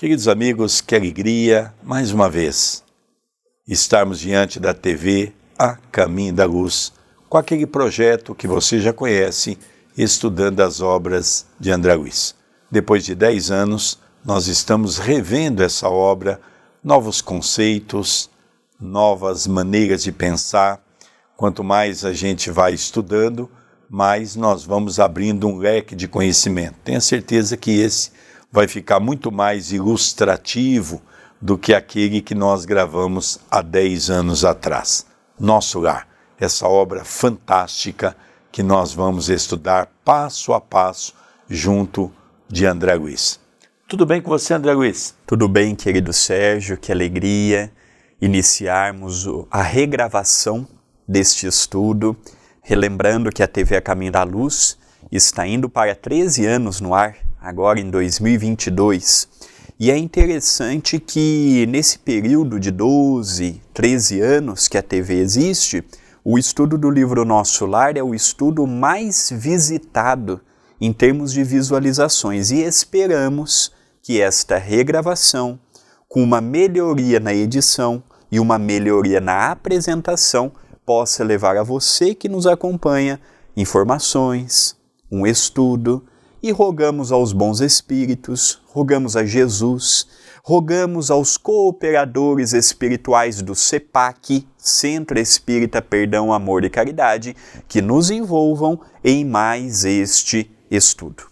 Queridos amigos, que alegria, mais uma vez, estarmos diante da TV A Caminho da Luz, com aquele projeto que você já conhece, estudando as obras de André Luiz. Depois de 10 anos, nós estamos revendo essa obra, novos conceitos, novas maneiras de pensar. Quanto mais a gente vai estudando, mais nós vamos abrindo um leque de conhecimento. Tenha certeza que esse vai ficar muito mais ilustrativo do que aquele que nós gravamos há 10 anos atrás. Nosso Lar, essa obra fantástica que nós vamos estudar passo a passo junto de André Luiz. Tudo bem com você, André Luiz? Tudo bem, querido Sérgio, que alegria iniciarmos a regravação deste estudo, relembrando que a TV A Caminho da Luz está indo para 13 anos no ar, agora em 2022. E é interessante que nesse período de 12, 13 anos que a TV existe, o estudo do livro Nosso Lar é o estudo mais visitado em termos de visualizações. E esperamos que esta regravação, com uma melhoria na edição e uma melhoria na apresentação, possa levar a você que nos acompanha informações, um estudo, e rogamos aos bons espíritos, rogamos a Jesus, rogamos aos cooperadores espirituais do CEPAC, Centro Espírita Perdão, Amor e Caridade, que nos envolvam em mais este estudo.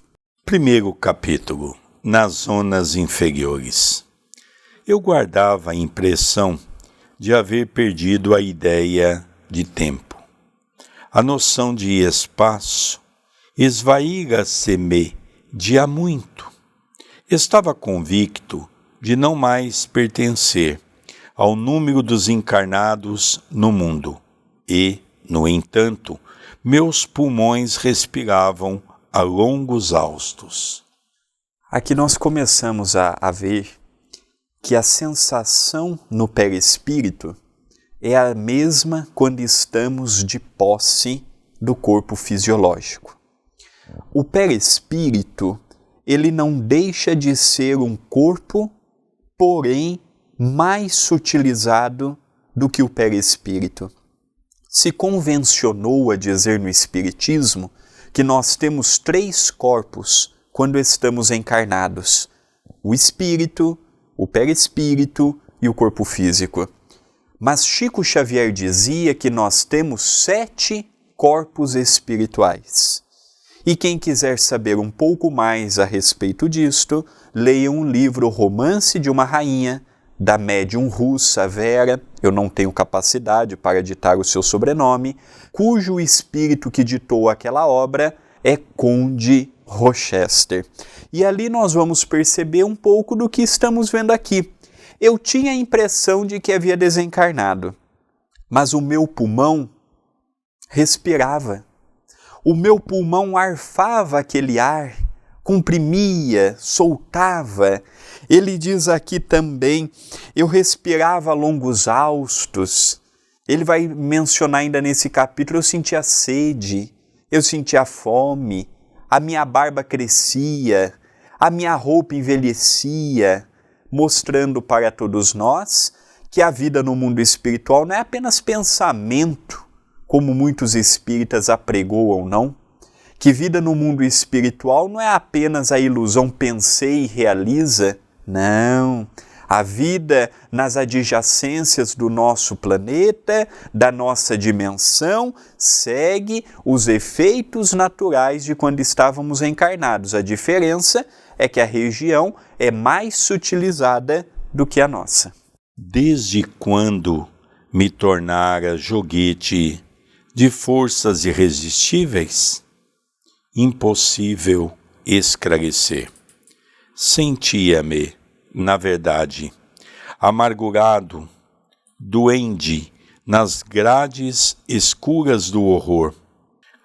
Primeiro capítulo, nas zonas inferiores. Eu guardava a impressão de haver perdido a ideia de tempo. A noção de espaço esvaíra-se-me de há muito. Estava convicto de não mais pertencer ao número dos encarnados no mundo e, no entanto, meus pulmões respiravam a longos haustos. Aqui nós começamos a ver que a sensação no perispírito é a mesma quando estamos de posse do corpo fisiológico. O perispírito, ele não deixa de ser um corpo, porém mais sutilizado do que o perispírito. Se convencionou a dizer no Espiritismo que nós temos 3 corpos quando estamos encarnados: o espírito, o perispírito e o corpo físico. Mas Chico Xavier dizia que nós temos 7 corpos espirituais. E quem quiser saber um pouco mais a respeito disto, leia um livro Romance de uma Rainha, da médium russa Vera, eu não tenho capacidade para ditar o seu sobrenome, cujo espírito que ditou aquela obra é Conde Rochester. E ali nós vamos perceber um pouco do que estamos vendo aqui. Eu tinha a impressão de que havia desencarnado, mas o meu pulmão respirava. O meu pulmão arfava aquele ar, comprimia, soltava. Ele diz aqui também, eu respirava longos haustos. Ele vai mencionar ainda nesse capítulo, eu sentia sede, eu sentia fome, a minha barba crescia, a minha roupa envelhecia, mostrando para todos nós que a vida no mundo espiritual não é apenas pensamento, como muitos espíritas apregoam, não? Que vida no mundo espiritual não é apenas a ilusão pensei e realiza, não. A vida nas adjacências do nosso planeta, da nossa dimensão, segue os efeitos naturais de quando estávamos encarnados. A diferença é que a região é mais sutilizada do que a nossa. Desde quando me tornara joguete de forças irresistíveis? Impossível esclarecer. Sentia-me, na verdade, amargurado, duende nas grades escuras do horror,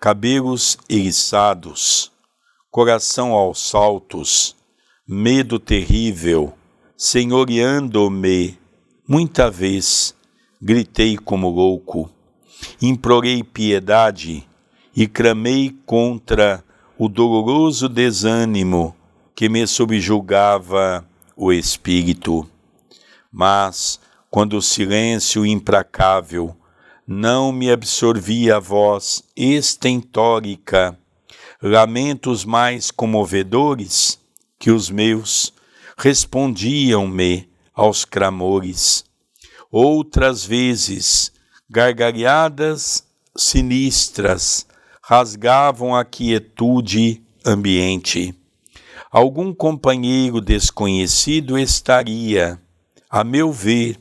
cabelos eriçados, coração aos saltos, medo terrível, senhoreando-me, muita vez gritei como louco, implorei piedade e clamei contra o doloroso desânimo que me subjugava o espírito. Mas, quando o silêncio implacável não me absorvia a voz estentórica, lamentos mais comovedores que os meus respondiam-me aos clamores. Outras vezes, gargalhadas sinistras rasgavam a quietude ambiente. Algum companheiro desconhecido estaria, a meu ver,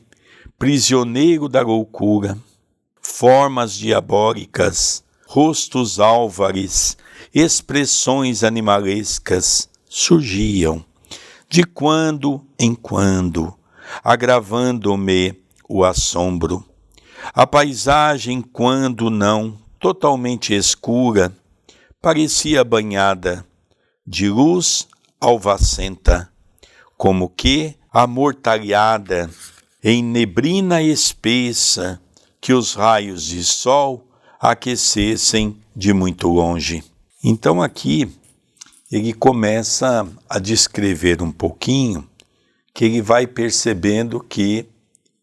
prisioneiro da loucura. Formas diabólicas, rostos álvares, expressões animalescas surgiam, de quando em quando, agravando-me o assombro. A paisagem, quando não totalmente escura, parecia banhada de luz alvacenta, como que amortalhada em neblina espessa que os raios de sol aquecessem de muito longe. Então aqui ele começa a descrever um pouquinho que ele vai percebendo que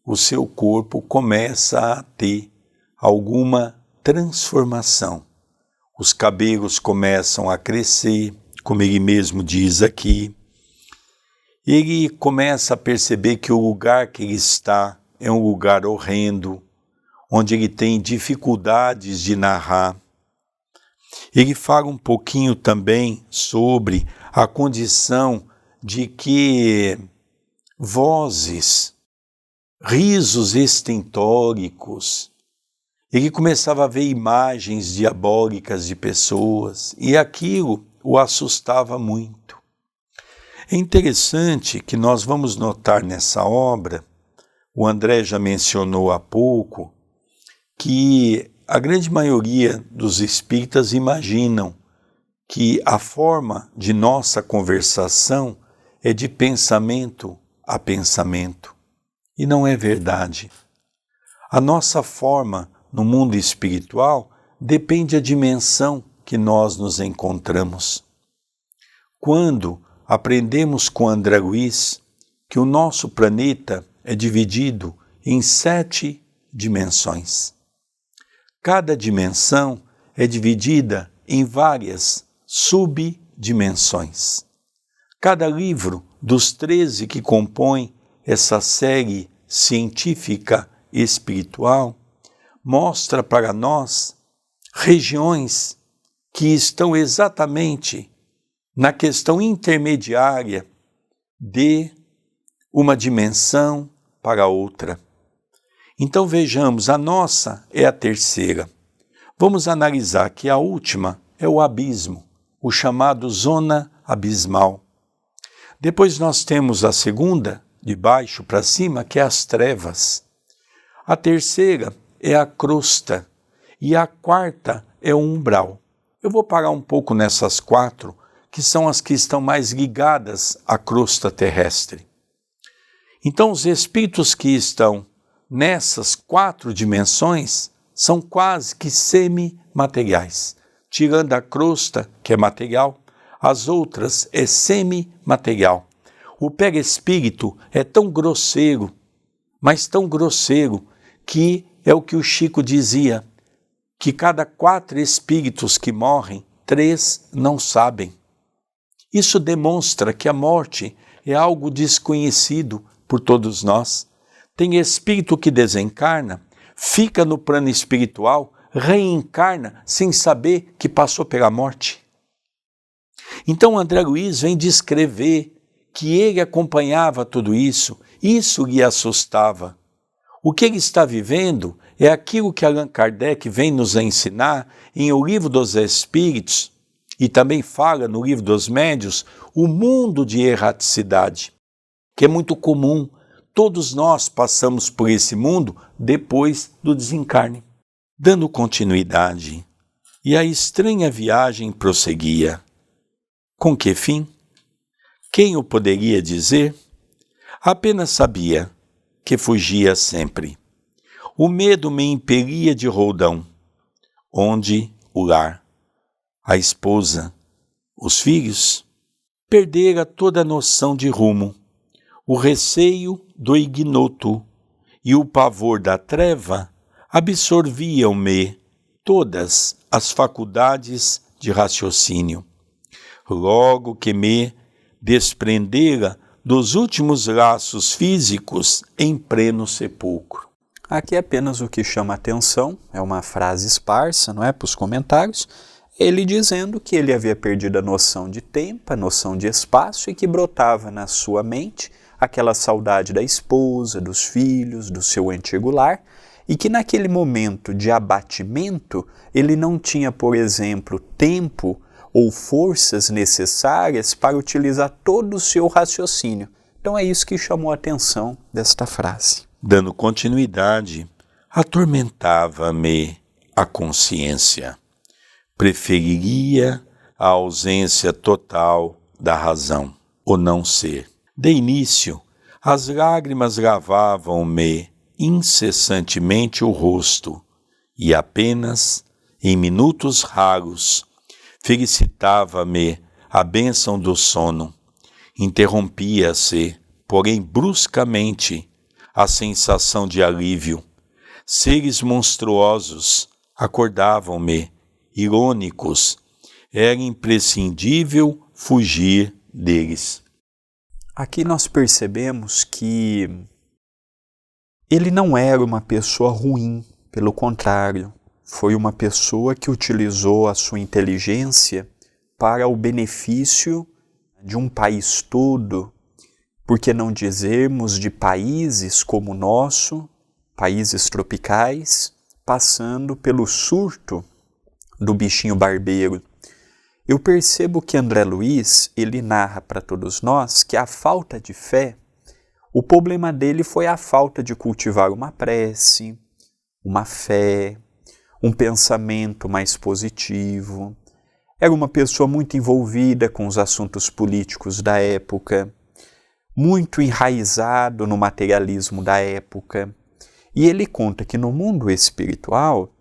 o seu corpo começa a ter alguma transformação. Os cabelos começam a crescer, como ele mesmo diz aqui. Ele começa a perceber que o lugar que ele está é um lugar horrendo, onde ele tem dificuldades de narrar. Ele fala um pouquinho também sobre a condição de que vozes, risos estentóricos, ele começava a ver imagens diabólicas de pessoas e aquilo o assustava muito. É interessante que nós vamos notar nessa obra, o André já mencionou há pouco, que a grande maioria dos espíritas imaginam que a forma de nossa conversação é de pensamento a pensamento. E não é verdade. A nossa forma no mundo espiritual depende da dimensão que nós nos encontramos. Quando aprendemos com André Luiz que o nosso planeta é dividido em 7 dimensões. Cada dimensão é dividida em várias subdimensões. Cada livro dos 13 que compõem essa série científica espiritual mostra para nós regiões que estão exatamente na questão intermediária de uma dimensão para outra. Então vejamos, a nossa é a terceira. Vamos analisar que a última é o abismo, o chamado zona abismal. Depois nós temos a segunda, de baixo para cima, que é as trevas. A terceira é a crosta e a quarta é o umbral. Eu vou parar um pouco nessas 4, que são as que estão mais ligadas à crosta terrestre. Então os espíritos que estão nessas 4 dimensões são quase que semi-materiais. Tirando a crosta, que é material, as outras é semi-material. O perispírito é tão grosseiro, mas tão grosseiro, que é o que o Chico dizia, que cada 4 espíritos que morrem, 3 não sabem. Isso demonstra que a morte é algo desconhecido por todos nós. Tem espírito que desencarna, fica no plano espiritual, reencarna sem saber que passou pela morte. Então André Luiz vem descrever que ele acompanhava tudo isso lhe assustava. O que ele está vivendo é aquilo que Allan Kardec vem nos ensinar em O Livro dos Espíritos, e também fala no Livro dos Médiuns, o mundo de erraticidade, que é muito comum. Todos nós passamos por esse mundo depois do desencarne. Dando continuidade, e a estranha viagem prosseguia. Com que fim? Quem o poderia dizer? Apenas sabia que fugia sempre. O medo me impelia de roldão, onde o lar, a esposa, os filhos, perdera toda a noção de rumo. O receio do ignoto e o pavor da treva absorviam-me todas as faculdades de raciocínio. Logo que me desprendera dos últimos laços físicos em pleno sepulcro. Aqui apenas o que chama atenção, é uma frase esparsa, não é, para os comentários, ele dizendo que ele havia perdido a noção de tempo, a noção de espaço e que brotava na sua mente aquela saudade da esposa, dos filhos, do seu antigo lar, e que naquele momento de abatimento ele não tinha, por exemplo, tempo ou forças necessárias para utilizar todo o seu raciocínio. Então é isso que chamou a atenção desta frase. Dando continuidade, atormentava-me a consciência. Preferiria a ausência total da razão, o não ser. De início, as lágrimas lavavam-me incessantemente o rosto e apenas, em minutos raros, felicitava-me a bênção do sono. Interrompia-se, porém bruscamente, a sensação de alívio. Seres monstruosos acordavam-me, irônicos. Era imprescindível fugir deles. Aqui nós percebemos que ele não era uma pessoa ruim, pelo contrário, foi uma pessoa que utilizou a sua inteligência para o benefício de um país todo, por que não dizermos de países como o nosso, países tropicais, passando pelo surto do bichinho barbeiro. Eu percebo que André Luiz, ele narra para todos nós que a falta de fé, o problema dele foi a falta de cultivar uma prece, uma fé, um pensamento mais positivo. Era uma pessoa muito envolvida com os assuntos políticos da época, muito enraizado no materialismo da época. E ele conta que no mundo espiritual,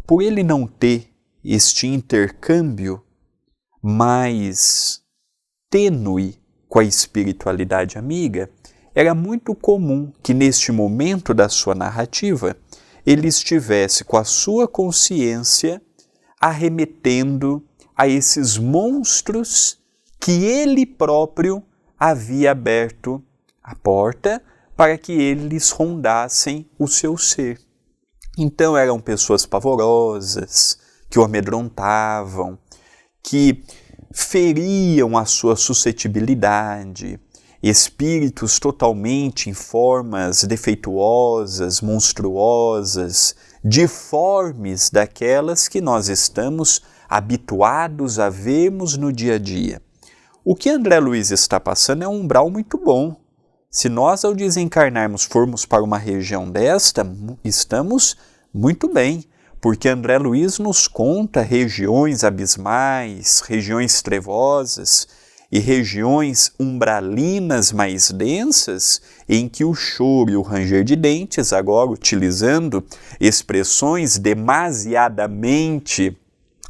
por ele não ter este intercâmbio mais tênue com a espiritualidade amiga, era muito comum que neste momento da sua narrativa ele estivesse com a sua consciência arremetendo a esses monstros que ele próprio havia aberto a porta para que eles rondassem o seu ser. Então eram pessoas pavorosas, que o amedrontavam, que feriam a sua suscetibilidade, espíritos totalmente em formas defeituosas, monstruosas, diformes daquelas que nós estamos habituados a vermos no dia a dia. O que André Luiz está passando é um umbral muito bom. Se nós, ao desencarnarmos, formos para uma região desta, estamos muito bem, porque André Luiz nos conta regiões abismais, regiões trevosas e regiões umbralinas mais densas, em que o choro e o ranger de dentes, agora utilizando expressões demasiadamente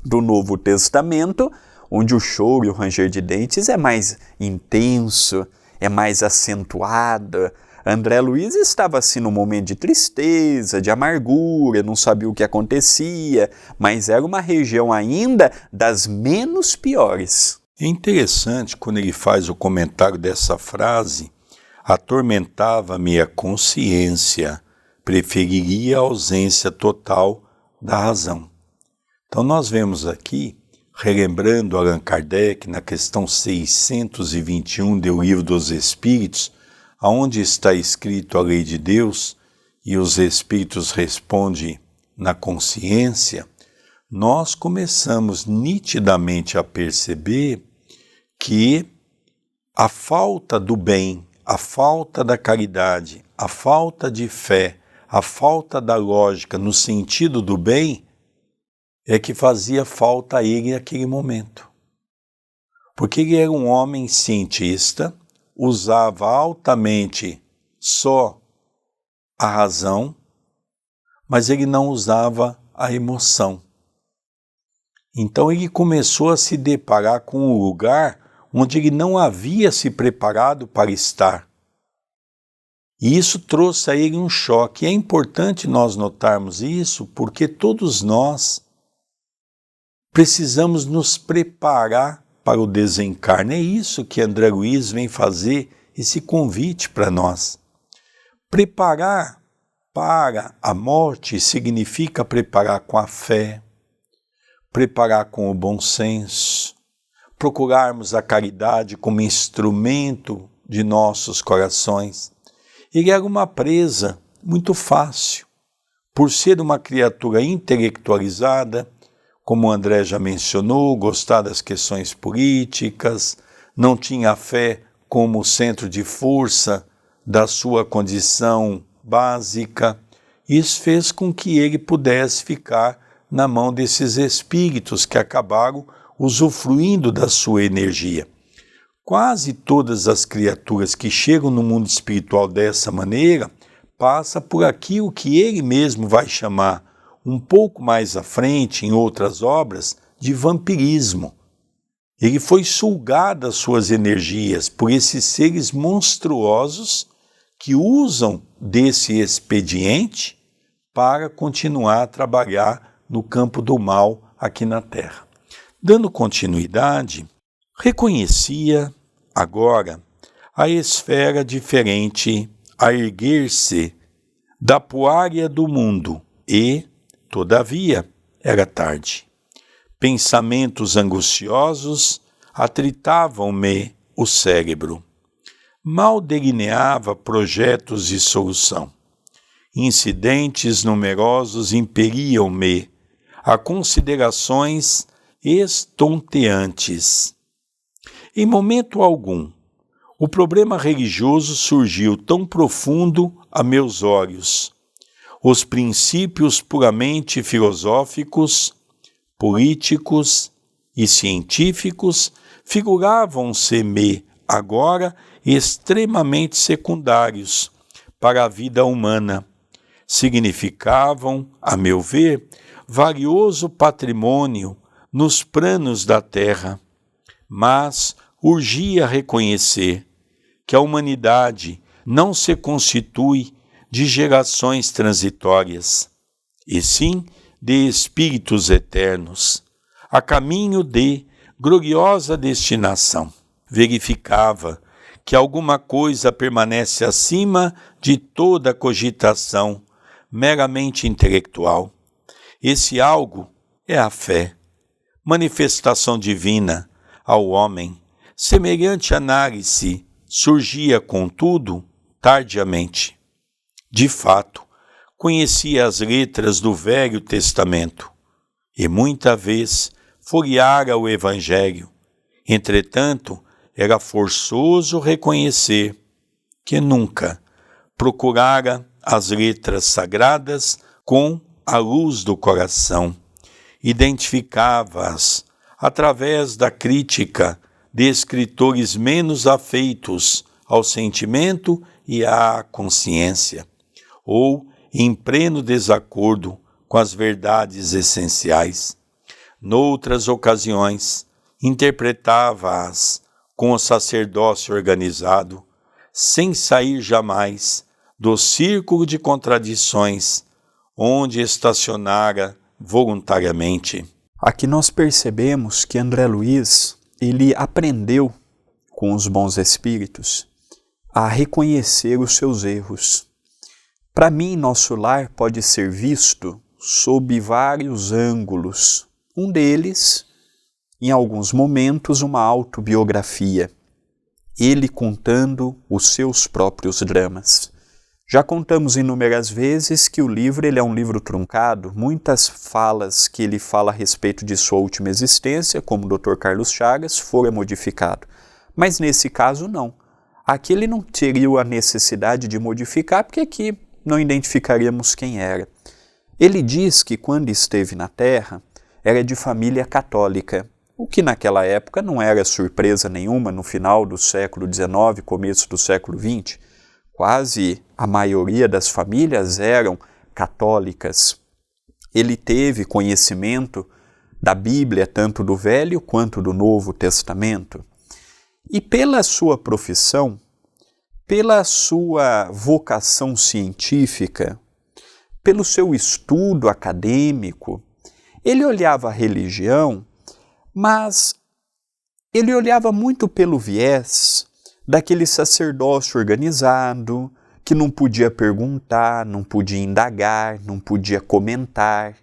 do Novo Testamento, onde o choro e o ranger de dentes é mais intenso, é mais acentuado. André Luiz estava assim num momento de tristeza, de amargura, não sabia o que acontecia, mas era uma região ainda das menos piores. É interessante quando ele faz o comentário dessa frase, atormentava-me a consciência, preferiria a ausência total da razão. Então nós vemos aqui, relembrando Allan Kardec, na questão 621 do Livro dos Espíritos, aonde está escrito a lei de Deus e os Espíritos respondem na consciência, nós começamos nitidamente a perceber que a falta do bem, a falta da caridade, a falta de fé, a falta da lógica no sentido do bem é que fazia falta a ele naquele momento. Porque ele era um homem cientista, usava altamente só a razão, mas ele não usava a emoção. Então ele começou a se deparar com um lugar onde ele não havia se preparado para estar. E isso trouxe a ele um choque. É importante nós notarmos isso porque todos nós precisamos nos preparar para o desencarne. É isso que André Luiz vem fazer, esse convite para nós. Preparar para a morte significa preparar com a fé, preparar com o bom senso, procurarmos a caridade como instrumento de nossos corações. Ele era uma presa muito fácil, por ser uma criatura intelectualizada, como o André já mencionou, gostar das questões políticas, não tinha a fé como centro de força da sua condição básica. Isso fez com que ele pudesse ficar na mão desses espíritos que acabaram usufruindo da sua energia. Quase todas as criaturas que chegam no mundo espiritual dessa maneira passam por aquilo que ele mesmo vai chamar, um pouco mais à frente, em outras obras, de vampirismo. Ele foi sugado as suas energias por esses seres monstruosos que usam desse expediente para continuar a trabalhar no campo do mal aqui na Terra. Dando continuidade, reconhecia agora a esfera diferente a erguer-se da poária do mundo e, todavia, era tarde. Pensamentos angustiosos atritavam-me o cérebro. Mal delineava projetos de solução. Incidentes numerosos impeliam-me a considerações estonteantes. Em momento algum, o problema religioso surgiu tão profundo a meus olhos. Os princípios puramente filosóficos, políticos e científicos figuravam-se-me agora extremamente secundários para a vida humana. Significavam, a meu ver, valioso patrimônio nos planos da terra, mas urgia reconhecer que a humanidade não se constitui de gerações transitórias, e sim de espíritos eternos, a caminho de gloriosa destinação. Verificava que alguma coisa permanece acima de toda cogitação meramente intelectual. Esse algo é a fé, manifestação divina ao homem. Semelhante análise surgia, contudo, tardiamente. De fato, conhecia as letras do Velho Testamento e muita vez folheara o Evangelho. Entretanto, era forçoso reconhecer que nunca procurara as letras sagradas com a luz do coração. Identificava-as através da crítica de escritores menos afeitos ao sentimento e à consciência, ou em pleno desacordo com as verdades essenciais. Noutras ocasiões, interpretava-as com o sacerdócio organizado, sem sair jamais do círculo de contradições onde estacionara voluntariamente. Aqui nós percebemos que André Luiz, ele aprendeu com os bons espíritos a reconhecer os seus erros. Para mim, nosso lar pode ser visto sob vários ângulos. Um deles, em alguns momentos, uma autobiografia. Ele contando os seus próprios dramas. Já contamos inúmeras vezes que o livro ele é um livro truncado. Muitas falas que ele fala a respeito de sua última existência, como o Dr. Carlos Chagas, foram modificado. Mas nesse caso não. Aqui ele não teria a necessidade de modificar, porque aqui não identificaríamos quem era. Ele diz que quando esteve na Terra, era de família católica, o que naquela época não era surpresa nenhuma no final do século XIX, começo do século XX. Quase a maioria das famílias eram católicas. Ele teve conhecimento da Bíblia, tanto do Velho quanto do Novo Testamento. E pela sua profissão, pela sua vocação científica, pelo seu estudo acadêmico, ele olhava a religião, mas ele olhava muito pelo viés daquele sacerdócio organizado, que não podia perguntar, não podia indagar, não podia comentar.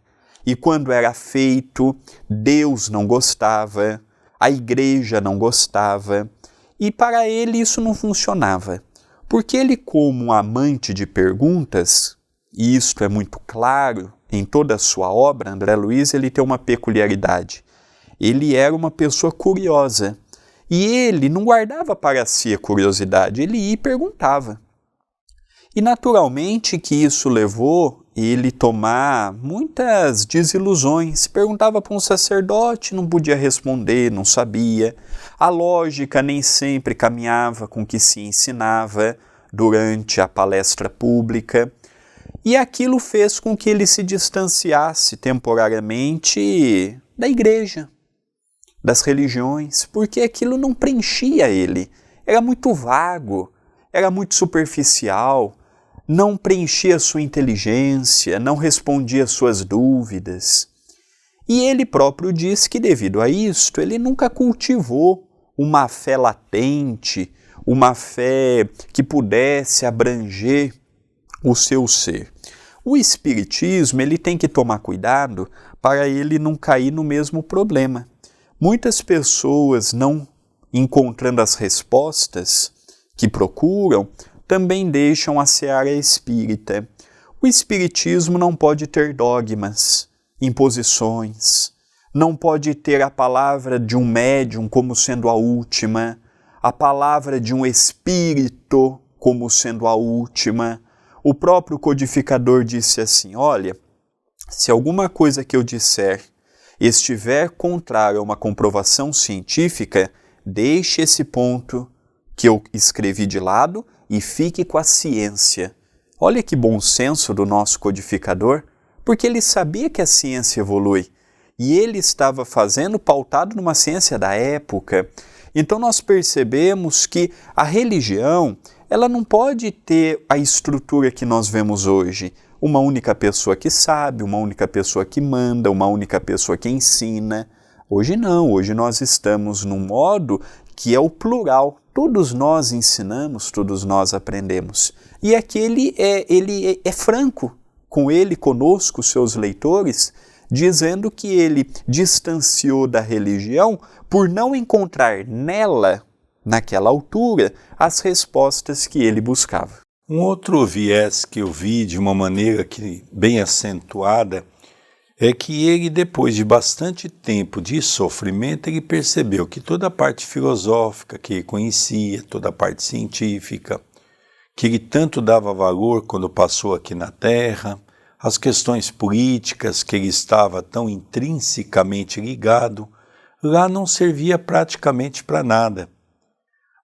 E quando era feito, Deus não gostava, a igreja não gostava. E para ele isso não funcionava. Porque ele, como um amante de perguntas, e isto é muito claro em toda a sua obra, André Luiz, ele tem uma peculiaridade. Ele era uma pessoa curiosa. E ele não guardava para si a curiosidade, ele ia e perguntava. E naturalmente que isso levou ele a tomar muitas desilusões. Perguntava para um sacerdote, não podia responder, não sabia. A lógica nem sempre caminhava com o que se ensinava durante a palestra pública. E aquilo fez com que ele se distanciasse temporariamente da igreja, das religiões, porque aquilo não preenchia ele. Era muito vago, era muito superficial, não preenchia sua inteligência, não respondia suas dúvidas. E ele próprio diz que, devido a isto, ele nunca cultivou uma fé latente, uma fé que pudesse abranger o seu ser. O espiritismo, ele tem que tomar cuidado para ele não cair no mesmo problema. Muitas pessoas, não encontrando as respostas que procuram, também deixam a seara espírita. O espiritismo não pode ter dogmas, imposições, não pode ter a palavra de um médium como sendo a última, a palavra de um espírito como sendo a última. O próprio codificador disse assim: olha, se alguma coisa que eu disser estiver contrário a uma comprovação científica, deixe esse ponto que eu escrevi de lado e fique com a ciência. Olha que bom senso do nosso codificador, porque ele sabia que a ciência evolui e ele estava fazendo pautado numa ciência da época. Então nós percebemos que a religião, ela não pode ter a estrutura que nós vemos hoje. Uma única pessoa que sabe, uma única pessoa que manda, uma única pessoa que ensina. Hoje não, hoje nós estamos num modo que é o plural. Todos nós ensinamos, todos nós aprendemos. E aqui ele é franco com ele, conosco, seus leitores, dizendo que ele distanciou da religião por não encontrar nela, naquela altura, as respostas que ele buscava. Um outro viés que eu vi de uma maneira bem acentuada é que ele, depois de bastante tempo de sofrimento, ele percebeu que toda a parte filosófica que ele conhecia, toda a parte científica, que ele tanto dava valor quando passou aqui na Terra, as questões políticas que ele estava tão intrinsecamente ligado, lá não servia praticamente para nada.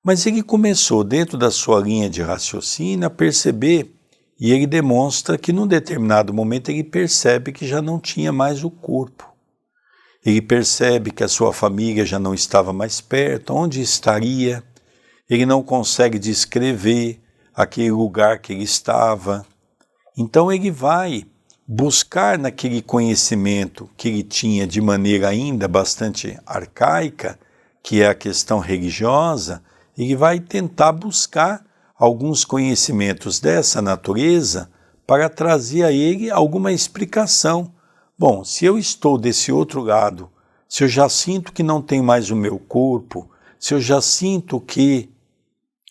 Mas ele começou, dentro da sua linha de raciocínio, a perceber, e ele demonstra que num determinado momento ele percebe que já não tinha mais o corpo. Ele percebe que a sua família já não estava mais perto, onde estaria. Ele não consegue descrever aquele lugar que ele estava. Então ele vai buscar naquele conhecimento que ele tinha de maneira ainda bastante arcaica, que é a questão religiosa, ele vai tentar buscar alguns conhecimentos dessa natureza para trazer a ele alguma explicação. Bom, se eu estou desse outro lado, se eu já sinto que não tem mais o meu corpo, se eu já sinto que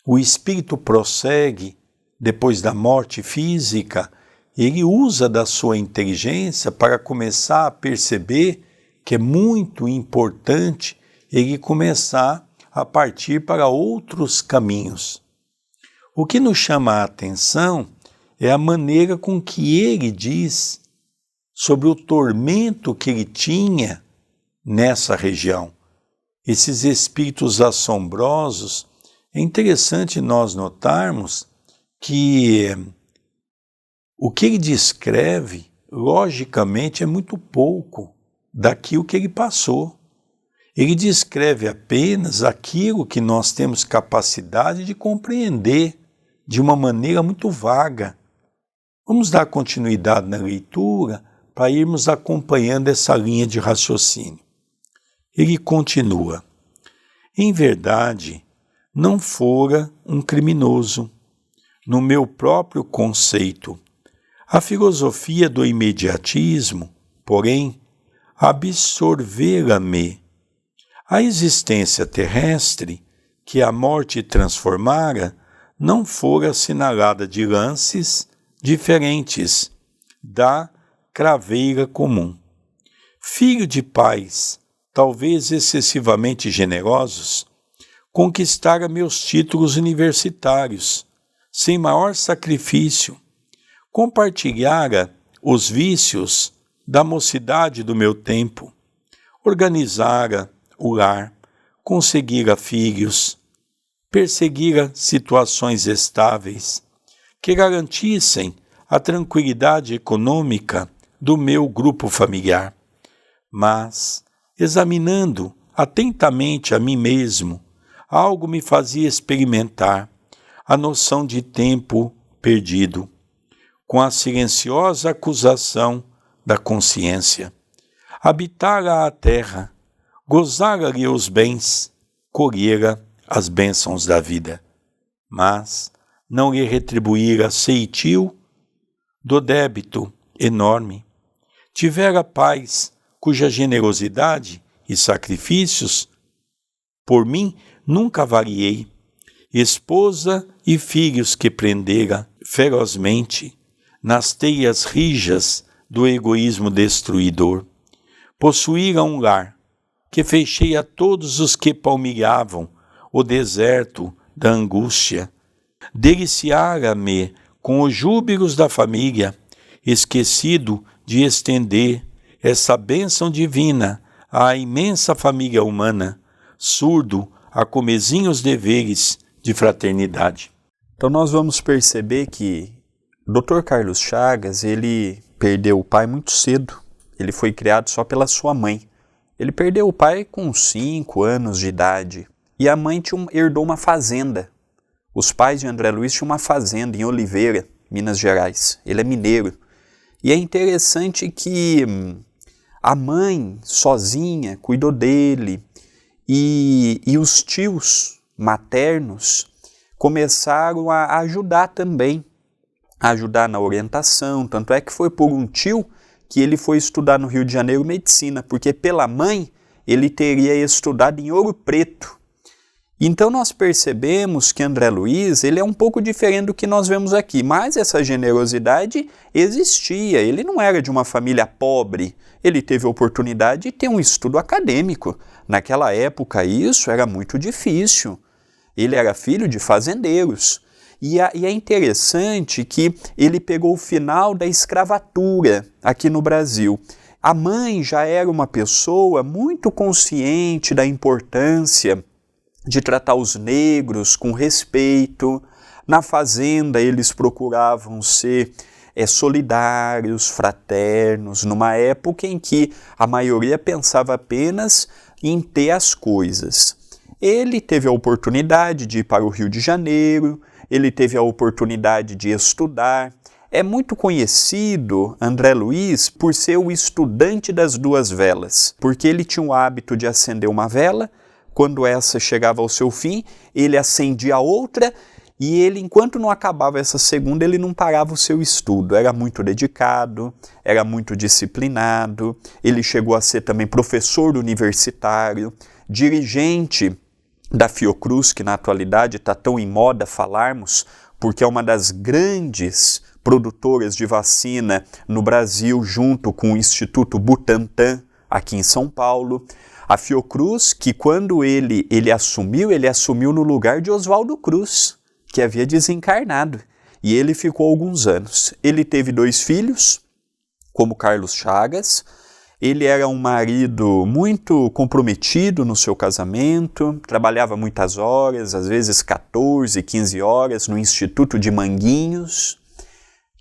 o espírito prossegue depois da morte física, ele usa da sua inteligência para começar a perceber que é muito importante ele começar a partir para outros caminhos. O que nos chama a atenção é a maneira com que ele diz sobre o tormento que ele tinha nessa região. Esses espíritos assombrosos, é interessante nós notarmos que o que ele descreve, logicamente, é muito pouco daquilo que ele passou. Ele descreve apenas aquilo que nós temos capacidade de compreender. de uma maneira muito vaga. Vamos dar continuidade na leitura para irmos acompanhando essa linha de raciocínio. Ele continua: em verdade, não fora um criminoso, no meu próprio conceito. A filosofia do imediatismo, porém, absorvera-me. A existência terrestre, que a morte transformara, não fora assinalada de lances diferentes da craveira comum. Filho de pais, talvez excessivamente generosos, conquistara meus títulos universitários, sem maior sacrifício, compartilhara os vícios da mocidade do meu tempo, organizara o lar, conseguira filhos, perseguira situações estáveis que garantissem a tranquilidade econômica do meu grupo familiar. Mas, examinando atentamente a mim mesmo, algo me fazia experimentar a noção de tempo perdido, com a silenciosa acusação da consciência. Habitara a terra, gozara-lhe os bens, colhera as bênçãos da vida, mas não lhe retribuíra ceitil do débito enorme. Tivera paz, cuja generosidade e sacrifícios por mim nunca variei, esposa e filhos que prendera ferozmente nas teias rijas do egoísmo destruidor. Possuíra um lar que fechei a todos os que palmilhavam o deserto da angústia. Deliciara-me com os júbilos da família, esquecido de estender essa bênção divina à imensa família humana, surdo a comezinhos deveres de fraternidade. Então nós vamos perceber que Dr. Carlos Chagas, ele perdeu o pai muito cedo. Ele foi criado só pela sua mãe. Ele perdeu o pai com 5 anos de idade. E a mãe herdou uma fazenda. Os pais de André Luiz tinham uma fazenda em Oliveira, Minas Gerais. Ele é mineiro. E é interessante que a mãe, sozinha, cuidou dele. E os tios maternos começaram a ajudar também. A ajudar na orientação. Tanto é que foi por um tio que ele foi estudar no Rio de Janeiro medicina. Porque pela mãe ele teria estudado em Ouro Preto. Então nós percebemos que André Luiz, ele é um pouco diferente do que nós vemos aqui, mas essa generosidade existia, ele não era de uma família pobre, ele teve a oportunidade de ter um estudo acadêmico. Naquela época isso era muito difícil, ele era filho de fazendeiros. E é interessante que ele pegou o final da escravatura aqui no Brasil. A mãe já era uma pessoa muito consciente da importância de tratar os negros com respeito. Na fazenda eles procuravam ser solidários, fraternos, numa época em que a maioria pensava apenas em ter as coisas. Ele teve a oportunidade de ir para o Rio de Janeiro, ele teve a oportunidade de estudar. É muito conhecido André Luiz por ser o estudante das duas velas, porque ele tinha o hábito de acender uma vela. Quando essa chegava ao seu fim, ele acendia a outra e ele, enquanto não acabava essa segunda, ele não parava o seu estudo. Era muito dedicado, era muito disciplinado, ele chegou a ser também professor universitário, dirigente da Fiocruz, que na atualidade está tão em moda falarmos, porque é uma das grandes produtoras de vacina no Brasil, junto com o Instituto Butantan, aqui em São Paulo. A Fiocruz, que quando ele assumiu no lugar de Oswaldo Cruz, que havia desencarnado. E ele ficou alguns anos. Ele teve 2 filhos, como Carlos Chagas. Ele era um marido muito comprometido no seu casamento, trabalhava muitas horas, às vezes 14, 15 horas, no Instituto de Manguinhos,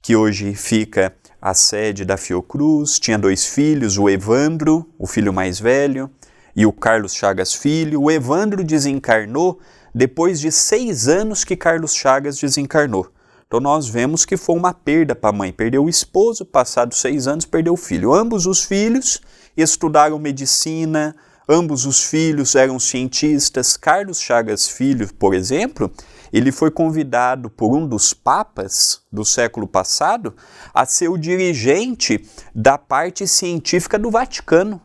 que hoje fica a sede da Fiocruz. Tinha 2 filhos, o Evandro, o filho mais velho, e o Carlos Chagas Filho. O Evandro desencarnou depois de 6 anos que Carlos Chagas desencarnou. Então nós vemos que foi uma perda para a mãe. Perdeu o esposo, passados 6 anos, perdeu o filho. Ambos os filhos estudaram medicina, ambos os filhos eram cientistas. Carlos Chagas Filho, por exemplo, ele foi convidado por um dos papas do século passado a ser o dirigente da parte científica do Vaticano.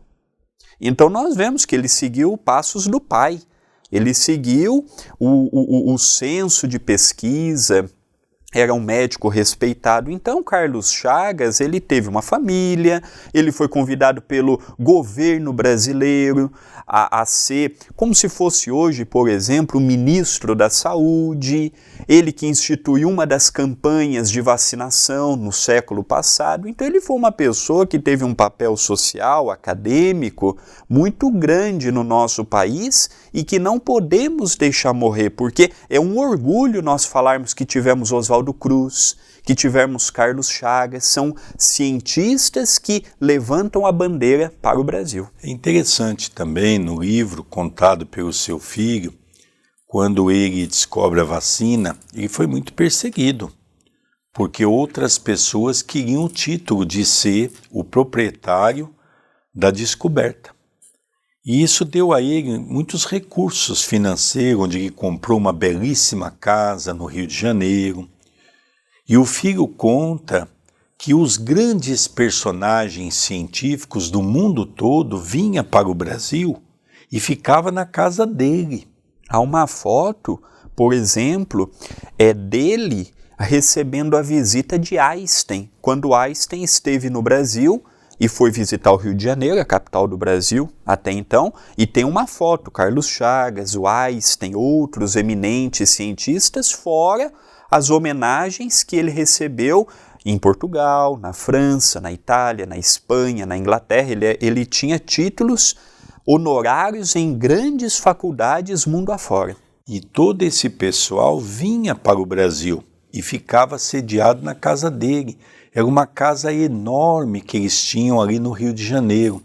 Então nós vemos que ele seguiu passos do pai. Ele seguiu o senso de pesquisa, era um médico respeitado. Então, Carlos Chagas, ele teve uma família, ele foi convidado pelo governo brasileiro a ser, como se fosse hoje, por exemplo, o ministro da Saúde, ele que instituiu uma das campanhas de vacinação no século passado. Então, ele foi uma pessoa que teve um papel social, acadêmico, muito grande no nosso país e que não podemos deixar morrer, porque é um orgulho nós falarmos que tivemos Oswaldo Cruz, que tivemos Carlos Chagas, são cientistas que levantam a bandeira para o Brasil. É interessante também no livro contado pelo seu filho, quando ele descobre a vacina, ele foi muito perseguido, porque outras pessoas queriam o título de ser o proprietário da descoberta. E isso deu a ele muitos recursos financeiros, onde ele comprou uma belíssima casa no Rio de Janeiro. E o filho conta que os grandes personagens científicos do mundo todo vinham para o Brasil e ficavam na casa dele. Há uma foto, por exemplo, dele recebendo a visita de Einstein. Quando Einstein esteve no Brasil e foi visitar o Rio de Janeiro, a capital do Brasil até então, e tem uma foto, Carlos Chagas, o Einstein, outros eminentes cientistas, fora as homenagens que ele recebeu em Portugal, na França, na Itália, na Espanha, na Inglaterra. Ele tinha títulos honorários em grandes faculdades mundo afora. E todo esse pessoal vinha para o Brasil e ficava sediado na casa dele. Era uma casa enorme que eles tinham ali no Rio de Janeiro.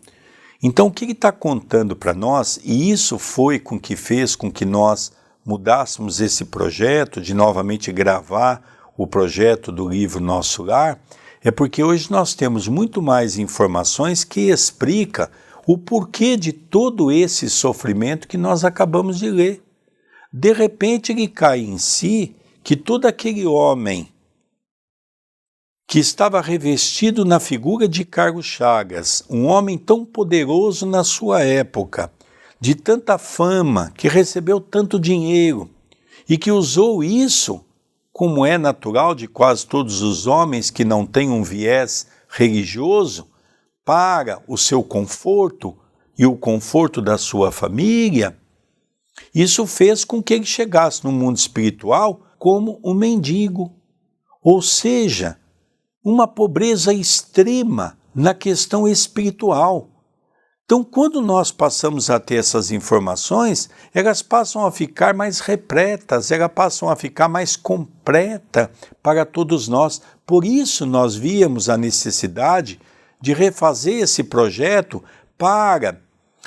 Então o que ele está contando para nós, e isso foi com que fez com que nós mudássemos esse projeto de novamente gravar o projeto do livro Nosso Lar, é porque hoje nós temos muito mais informações que explica o porquê de todo esse sofrimento que nós acabamos de ler. De repente ele cai em si que todo aquele homem que estava revestido na figura de Carlos Chagas, um homem tão poderoso na sua época, de tanta fama, que recebeu tanto dinheiro e que usou isso, como é natural de quase todos os homens que não têm um viés religioso, para o seu conforto e o conforto da sua família. Isso fez com que ele chegasse no mundo espiritual como um mendigo, ou seja, uma pobreza extrema na questão espiritual. Então, quando nós passamos a ter essas informações, elas passam a ficar mais repletas, elas passam a ficar mais completas para todos nós. Por isso, nós víamos a necessidade de refazer esse projeto para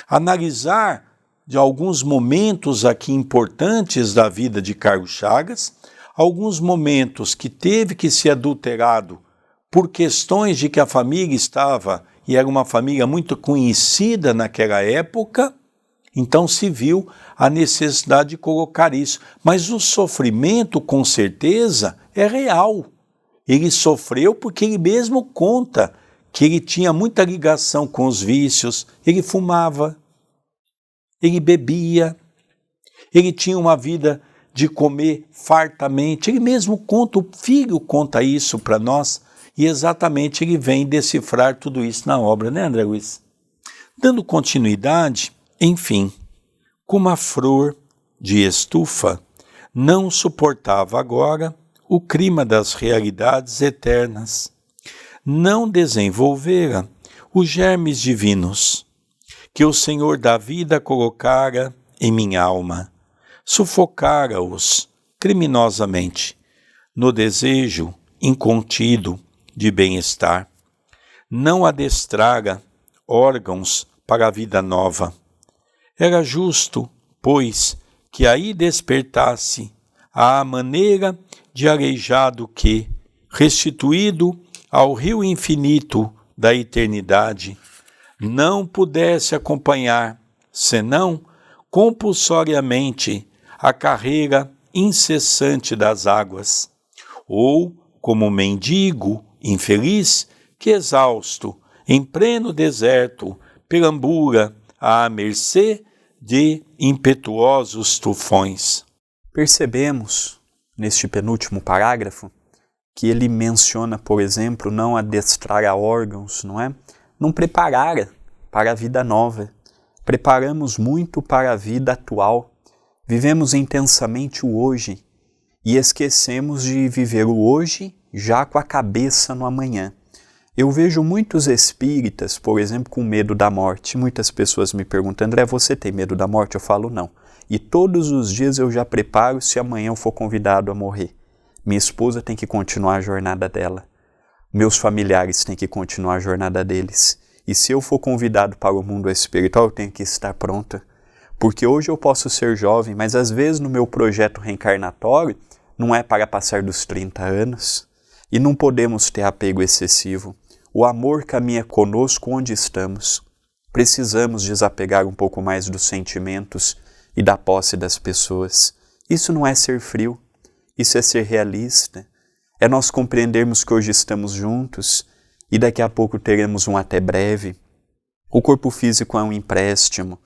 analisar de alguns momentos aqui importantes da vida de Carlos Chagas, alguns momentos que teve que ser adulterado por questões de que a família estava, e era uma família muito conhecida naquela época, então se viu a necessidade de colocar isso. Mas o sofrimento, com certeza, é real. Ele sofreu porque ele mesmo conta que ele tinha muita ligação com os vícios, ele fumava, ele bebia, ele tinha uma vida de comer fartamente. Ele mesmo conta, o filho conta isso para nós, e exatamente ele vem decifrar tudo isso na obra, né, André Luiz? Dando continuidade, enfim, como a flor de estufa não suportava agora o clima das realidades eternas, não desenvolvera os germes divinos que o Senhor da vida colocara em minha alma, sufocara-os criminosamente no desejo incontido de bem-estar, não adestrara órgãos para a vida nova. Era justo, pois, que aí despertasse à maneira de aleijado que, restituído ao rio infinito da eternidade, não pudesse acompanhar, senão compulsoriamente, a carreira incessante das águas, ou como mendigo infeliz que, exausto, em pleno deserto, perambula à mercê de impetuosos tufões. Percebemos, neste penúltimo parágrafo, que ele menciona, por exemplo, não adestrar a órgãos, não é? Não preparar para a vida nova. Preparamos muito para a vida atual. Vivemos intensamente o hoje e esquecemos de viver o hoje já com a cabeça no amanhã. Eu vejo muitos espíritas, por exemplo, com medo da morte. Muitas pessoas me perguntam: André, você tem medo da morte? Eu falo não. E todos os dias eu já preparo se amanhã eu for convidado a morrer. Minha esposa tem que continuar a jornada dela. Meus familiares têm que continuar a jornada deles. E se eu for convidado para o mundo espiritual, eu tenho que estar pronta. Porque hoje eu posso ser jovem, mas às vezes no meu projeto reencarnatório não é para passar dos 30 anos. E não podemos ter apego excessivo. O amor caminha conosco onde estamos. Precisamos desapegar um pouco mais dos sentimentos e da posse das pessoas. Isso não é ser frio, isso é ser realista. É nós compreendermos que hoje estamos juntos e daqui a pouco teremos um até breve. O corpo físico é um empréstimo,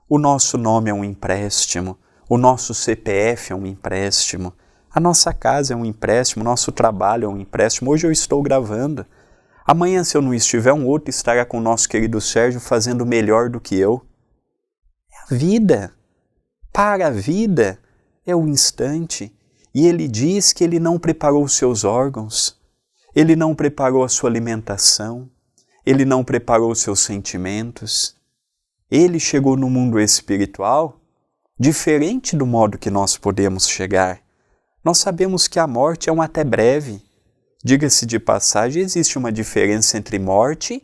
o nosso nome é um empréstimo, o nosso CPF é um empréstimo, a nossa casa é um empréstimo, o nosso trabalho é um empréstimo. Hoje eu estou gravando. Amanhã, se eu não estiver, um outro estará com o nosso querido Sérgio fazendo melhor do que eu. É a vida. Para a vida é o instante. E ele diz que ele não preparou os seus órgãos, ele não preparou a sua alimentação, ele não preparou os seus sentimentos. Ele chegou no mundo espiritual diferente do modo que nós podemos chegar. Nós sabemos que a morte é um até breve. Diga-se de passagem, existe uma diferença entre morte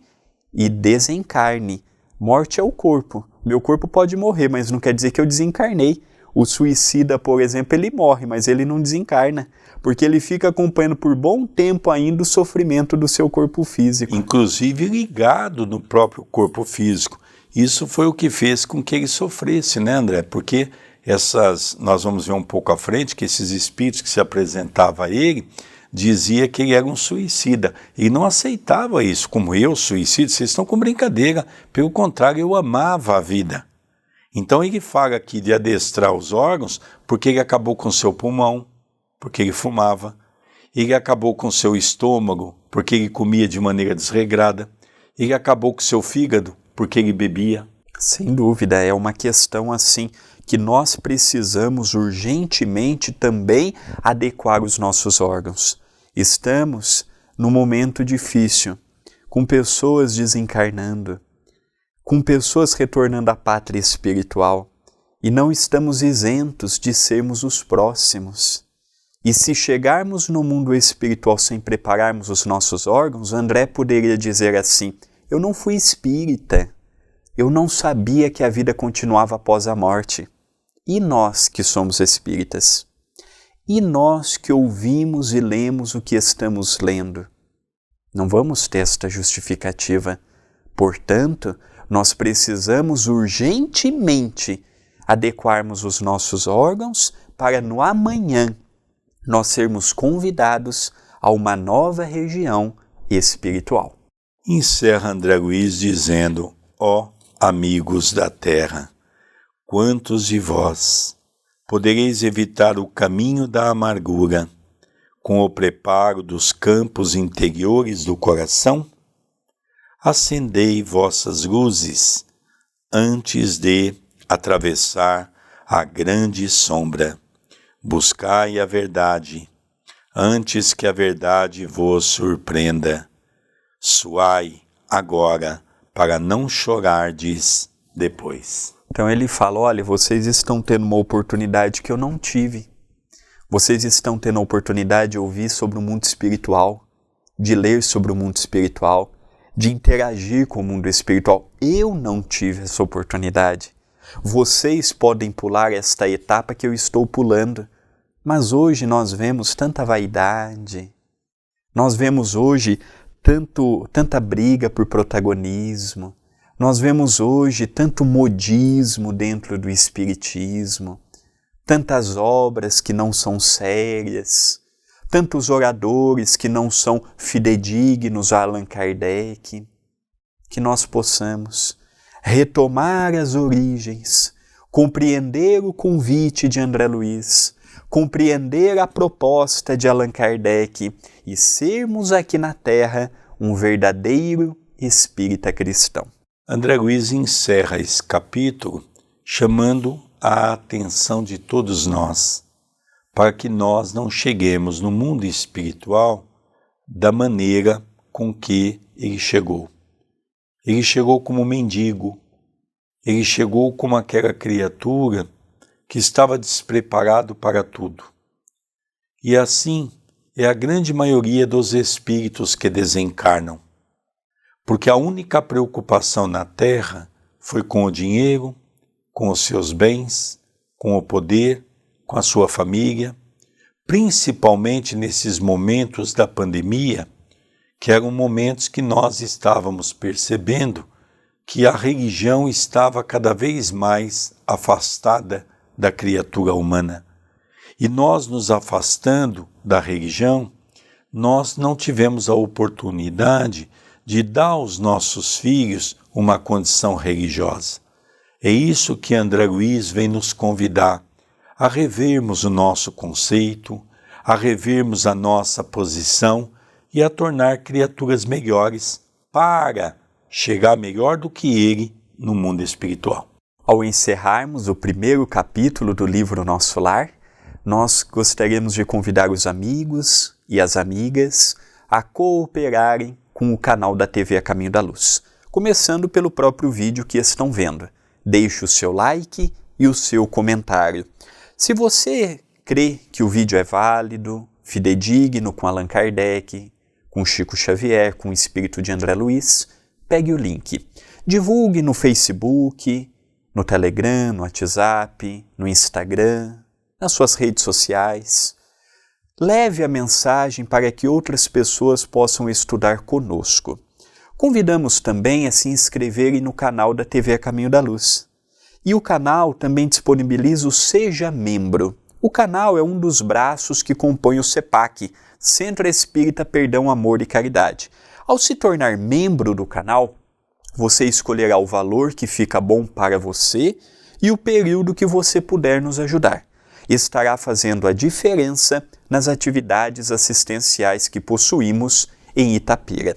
e desencarne. Morte é o corpo. Meu corpo pode morrer, mas não quer dizer que eu desencarnei. O suicida, por exemplo, ele morre, mas ele não desencarna, porque ele fica acompanhando por bom tempo ainda o sofrimento do seu corpo físico. Inclusive ligado no próprio corpo físico. Isso foi o que fez com que ele sofresse, né, André? Porque nós vamos ver um pouco à frente que esses espíritos que se apresentavam a ele dizia que ele era um suicida. E não aceitava isso. Como eu, suicídio, vocês estão com brincadeira. Pelo contrário, eu amava a vida. Então ele fala aqui de adestrar os órgãos porque ele acabou com seu pulmão, porque ele fumava. Ele acabou com seu estômago porque ele comia de maneira desregrada. Ele acabou com seu fígado porque ele bebia. Sem dúvida, é uma questão assim que nós precisamos urgentemente também adequar os nossos órgãos. Estamos num momento difícil, com pessoas desencarnando, com pessoas retornando à pátria espiritual, e não estamos isentos de sermos os próximos. E se chegarmos no mundo espiritual sem prepararmos os nossos órgãos, André poderia dizer assim: eu não fui espírita, eu não sabia que a vida continuava após a morte. E nós que somos espíritas? E nós que ouvimos e lemos o que estamos lendo? Não vamos ter esta justificativa. Portanto, nós precisamos urgentemente adequarmos os nossos órgãos para no amanhã nós sermos convidados a uma nova região espiritual. Encerra André Luiz dizendo: ó amigos da terra, quantos de vós podereis evitar o caminho da amargura com o preparo dos campos interiores do coração? Acendei vossas luzes antes de atravessar a grande sombra. Buscai a verdade antes que a verdade vos surpreenda. Suai agora para não chorardes depois. Então ele fala: olha, vocês estão tendo uma oportunidade que eu não tive. Vocês estão tendo a oportunidade de ouvir sobre o mundo espiritual, de ler sobre o mundo espiritual, de interagir com o mundo espiritual. Eu não tive essa oportunidade. Vocês podem pular esta etapa que eu estou pulando, mas hoje nós vemos tanta vaidade, nós vemos hoje tanta briga por protagonismo, nós vemos hoje tanto modismo dentro do espiritismo, tantas obras que não são sérias, tantos oradores que não são fidedignos a Allan Kardec, que nós possamos retomar as origens, compreender o convite de André Luiz, compreender a proposta de Allan Kardec e sermos aqui na Terra um verdadeiro espírita cristão. André Luiz encerra esse capítulo chamando a atenção de todos nós para que nós não cheguemos no mundo espiritual da maneira com que ele chegou. Ele chegou como mendigo, ele chegou como aquela criatura que estava despreparado para tudo. E assim é a grande maioria dos espíritos que desencarnam, porque a única preocupação na Terra foi com o dinheiro, com os seus bens, com o poder, com a sua família, principalmente nesses momentos da pandemia, que eram momentos que nós estávamos percebendo que a religião estava cada vez mais afastada da criatura humana. E nós nos afastando da religião, nós não tivemos a oportunidade de dar aos nossos filhos uma condição religiosa. É isso que André Luiz vem nos convidar, a revermos o nosso conceito, a revermos a nossa posição e a tornar criaturas melhores para chegar melhor do que ele no mundo espiritual. Ao encerrarmos o primeiro capítulo do livro Nosso Lar, nós gostaríamos de convidar os amigos e as amigas a cooperarem com o canal da TV A Caminho da Luz, começando pelo próprio vídeo que estão vendo. Deixe o seu like e o seu comentário. Se você crê que o vídeo é válido, fidedigno com Allan Kardec, com Chico Xavier, com o espírito de André Luiz, pegue o link. Divulgue no Facebook, no Telegram, no WhatsApp, no Instagram, nas suas redes sociais. Leve a mensagem para que outras pessoas possam estudar conosco. Convidamos também a se inscreverem no canal da TV A Caminho da Luz. E o canal também disponibiliza o Seja Membro. O canal é um dos braços que compõe o CEPAC, Centro Espírita Perdão, Amor e Caridade. Ao se tornar membro do canal, você escolherá o valor que fica bom para você e o período que você puder nos ajudar. Estará fazendo a diferença nas atividades assistenciais que possuímos em Itapira.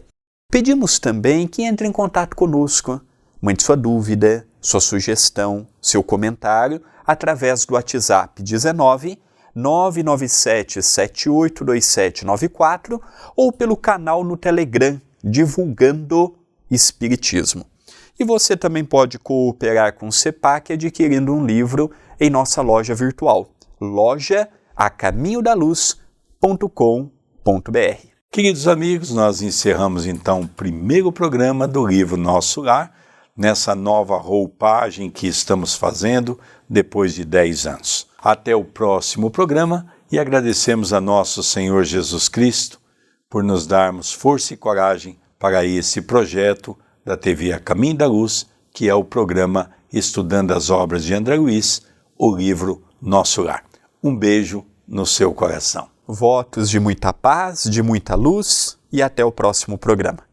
Pedimos também que entre em contato conosco. Mande sua dúvida, sua sugestão, seu comentário através do WhatsApp 19 997 782794 ou pelo canal no Telegram Divulgando Espiritismo. E você também pode cooperar com o CEPAC adquirindo um livro em nossa loja virtual, loja-acaminhodaluz.com.br. Queridos amigos, nós encerramos então o primeiro programa do livro Nosso Lar, nessa nova roupagem que estamos fazendo depois de 10 anos. Até o próximo programa e agradecemos a nosso Senhor Jesus Cristo por nos darmos força e coragem para esse projeto da TV A Caminho da Luz, que é o programa Estudando as Obras de André Luiz, o livro Nosso Lar. Um beijo no seu coração. Votos de muita paz, de muita luz e até o próximo programa.